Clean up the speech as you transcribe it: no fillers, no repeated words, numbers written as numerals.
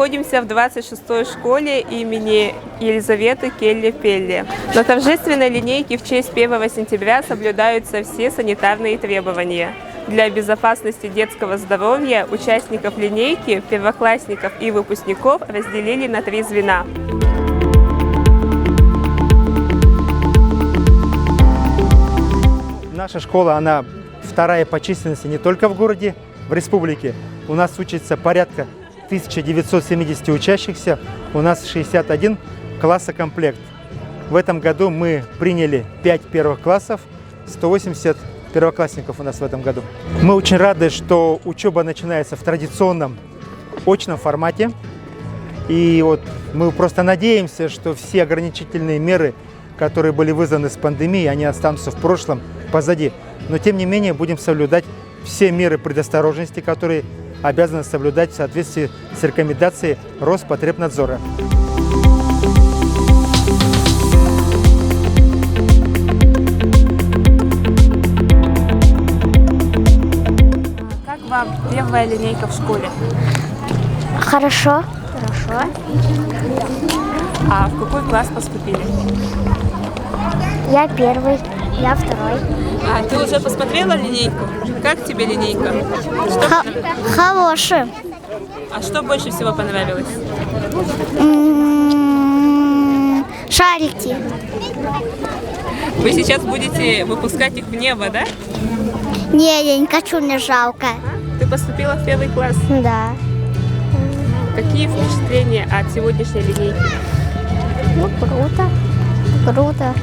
находимся в 26-й школе имени Елизаветы Келли-Пелли. На торжественной линейке в честь 1 сентября соблюдаются все санитарные требования. Для безопасности детского здоровья участников линейки, первоклассников и выпускников разделили на 3 звена. Наша школа, она вторая по численности не только в городе, в республике. У нас учится порядка 1970 учащихся, у нас 61 классокомплект. В этом году мы приняли 5 первых классов, 180 первоклассников у нас в этом году. Мы очень рады, что учеба начинается в традиционном очном формате. И вот мы просто надеемся, что все ограничительные меры, которые были вызваны с пандемией, они останутся в прошлом, позади. Но тем не менее будем соблюдать все меры предосторожности, которые обязаны соблюдать в соответствии с рекомендацией Роспотребнадзора. Как вам первая линейка в школе? Хорошо. А в какой класс поступили? Я первый, я второй. А ты уже посмотрела линейку? Как тебе линейка? Хороший. А что больше всего понравилось? Шарики. Вы сейчас будете выпускать их в небо, да? Не, я не хочу, мне жалко. Ты поступила в 1 класс. Да. Какие впечатления от сегодняшней линейки? Ну, круто.